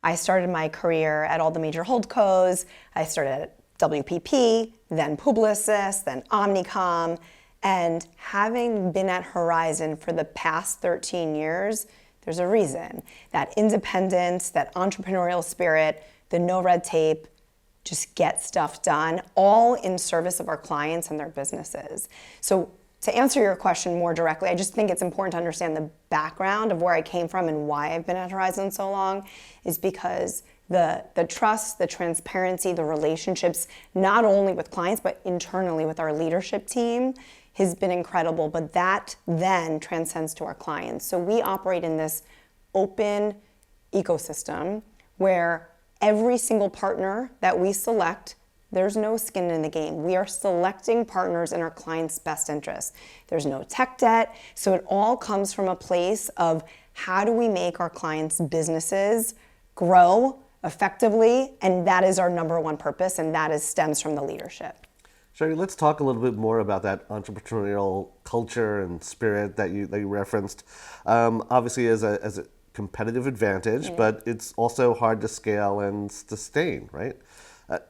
I started my career at all the major holdcos. I started at WPP, then Publicis, then Omnicom. And having been at Horizon for the past 13 years, there's a reason. That independence, that entrepreneurial spirit, the no red tape, just get stuff done, all in service of our clients and their businesses. So to answer your question more directly, I just think it's important to understand the background of where I came from and why I've been at Horizon so long, is because the trust, the transparency, the relationships, not only with clients, but internally with our leadership team, has been incredible. But that then transcends to our clients. So we operate in this open ecosystem where every single partner that we select, there's no skin in the game. We are selecting partners in our clients' best interest. There's no tech debt. So it all comes from a place of how do we make our clients' businesses grow effectively, and that is our number one purpose, and that stems from the leadership. Cherie, let's talk a little bit more about that entrepreneurial culture and spirit that you referenced. Obviously, as a competitive advantage, but it's also hard to scale and sustain, right?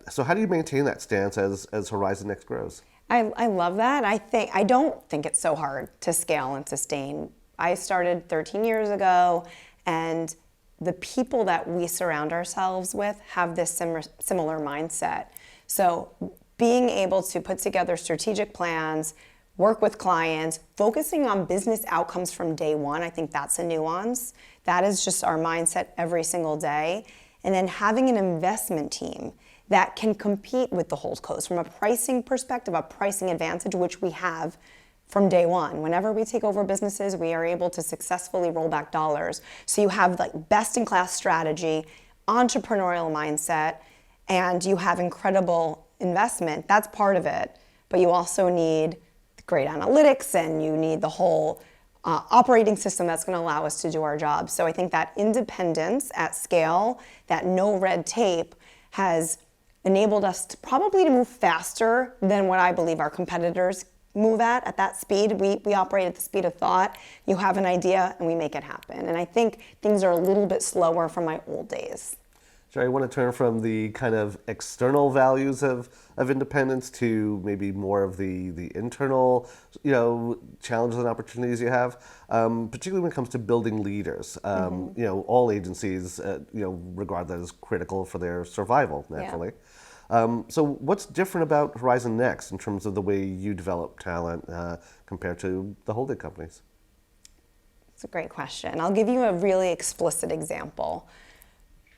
So how do you maintain that stance as Horizon Next grows? I love that. I don't think it's so hard to scale and sustain. I started 13 years ago, and the people that we surround ourselves with have this similar mindset. So being able to put together strategic plans, work with clients, focusing on business outcomes from day one, I think that's a nuance. That is just our mindset every single day. And then having an investment team that can compete with the holdcos from a pricing perspective, a pricing advantage, which we have from day one. Whenever we take over businesses, we are able to successfully roll back dollars. So you have like best-in-class strategy, entrepreneurial mindset, and you have incredible investment. That's part of it. But you also need great analytics, and you need the whole operating system that's going to allow us to do our job. So I think that independence at scale, that no red tape, has enabled us to probably move faster than what I believe our competitors move at that speed. We operate at the speed of thought. You have an idea and we make it happen. And I think things are a little bit slower from my old days. Cherie, I want to turn from the kind of external values of independence to maybe more of the internal, challenges and opportunities you have, particularly when it comes to building leaders. All agencies, regard that as critical for their survival, naturally. Yeah. So what's different about Horizon Next in terms of the way you develop talent compared to the holding companies? It's a great question. I'll give you a really explicit example.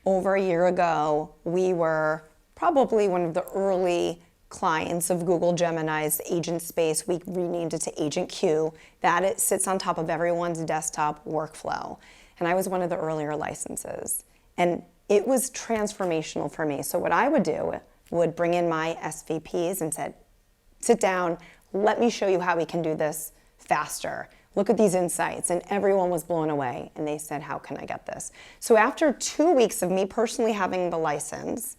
Over a year ago, we were probably one of the early clients of Google Gemini's agent space. We renamed it to Agent Q. It sits on top of everyone's desktop workflow. And I was one of the earlier licenses. And it was transformational for me. So what I would bring in my SVPs and said, sit down, let me show you how we can do this faster. Look at these insights. And everyone was blown away. And they said, how can I get this? So after 2 weeks of me personally having the license,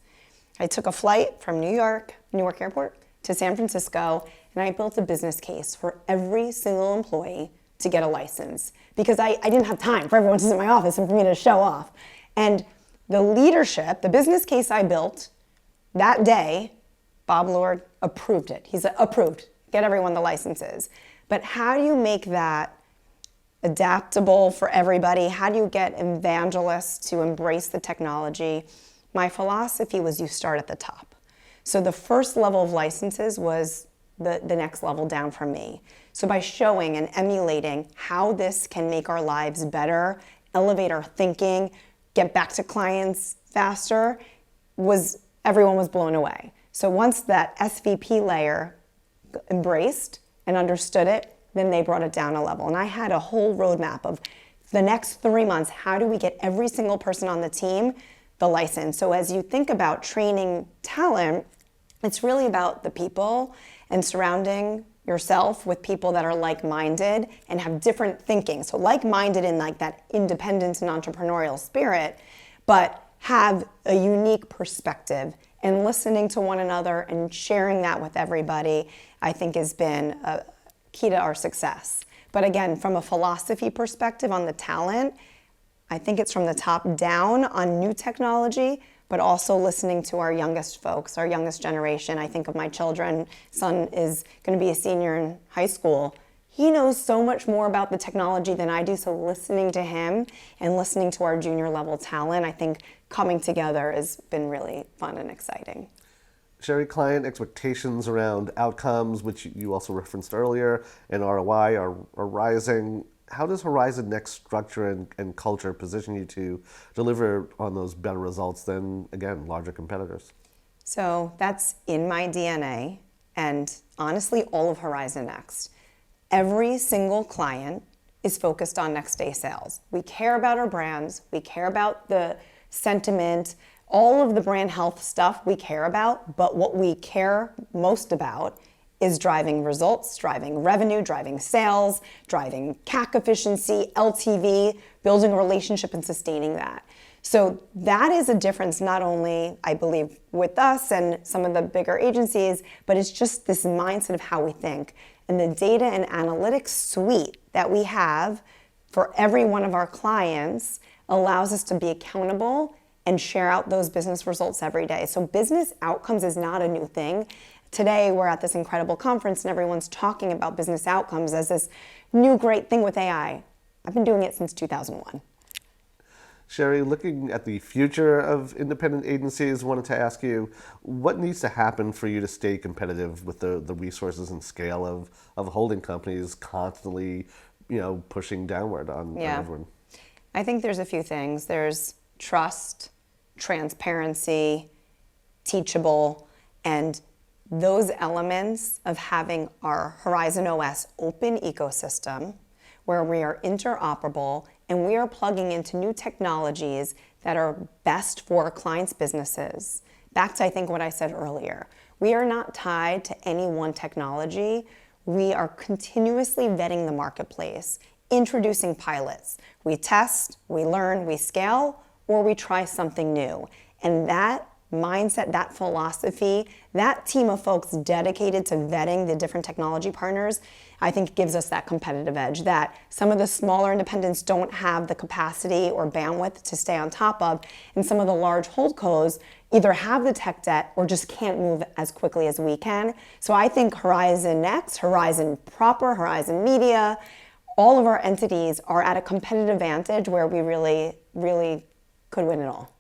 I took a flight from Newark Airport to San Francisco, and I built a business case for every single employee to get a license, because I didn't have time for everyone to sit in my office and for me to show off. And the leadership, the business case I built that day, Bob Lord approved it. He said, approved, get everyone the licenses. But how do you make that adaptable for everybody? How do you get evangelists to embrace the technology? My philosophy was you start at the top. So the first level of licenses was the next level down from me. So by showing and emulating how this can make our lives better, elevate our thinking, get back to clients faster, everyone was blown away. So once that SVP layer embraced and understood it, then they brought it down a level. And I had a whole roadmap of the next 3 months, how do we get every single person on the team the license? So as you think about training talent, it's really about the people and surrounding yourself with people that are like-minded and have different thinking. So like-minded in like that independence and entrepreneurial spirit, but have a unique perspective, and listening to one another and sharing that with everybody, I think has been a key to our success. But again, from a philosophy perspective on the talent, I think it's from the top down on new technology, but also listening to our youngest folks, our youngest generation. I think of my children. Son is going to be a senior in high school. He knows so much more about the technology than I do, so listening to him and listening to our junior level talent, I think coming together has been really fun and exciting. Cherie, client expectations around outcomes, which you also referenced earlier, and ROI are rising. How does Horizon Next structure and culture position you to deliver on those better results than, again, larger competitors? So that's in my DNA, and honestly, all of Horizon Next. Every single client is focused on next day sales. We care about our brands, we care about the sentiment, all of the brand health stuff we care about, but what we care most about is driving results, driving revenue, driving sales, driving CAC efficiency, LTV, building a relationship and sustaining that. So that is a difference not only, I believe, with us and some of the bigger agencies, but it's just this mindset of how we think. And the data and analytics suite that we have for every one of our clients allows us to be accountable and share out those business results every day. So business outcomes is not a new thing. Today, we're at this incredible conference and everyone's talking about business outcomes as this new great thing with AI. I've been doing it since 2001. Cherie, looking at the future of independent agencies, wanted to ask you, what needs to happen for you to stay competitive with the resources and scale of holding companies constantly, pushing downward on everyone? I think there's a few things. There's trust, transparency, teachable, and those elements of having our Horizon OS open ecosystem where we are interoperable and we are plugging into new technologies that are best for clients' businesses. Back to, I think, what I said earlier. We are not tied to any one technology. We are continuously vetting the marketplace, introducing pilots. We test, we learn, we scale, or we try something new. And that mindset, that philosophy, that team of folks dedicated to vetting the different technology partners, I think gives us that competitive edge that some of the smaller independents don't have the capacity or bandwidth to stay on top of, and some of the large holdcos either have the tech debt or just can't move as quickly as we can. So I think Horizon Next, Horizon Proper, Horizon Media, all of our entities are at a competitive advantage where we really, really could win it all.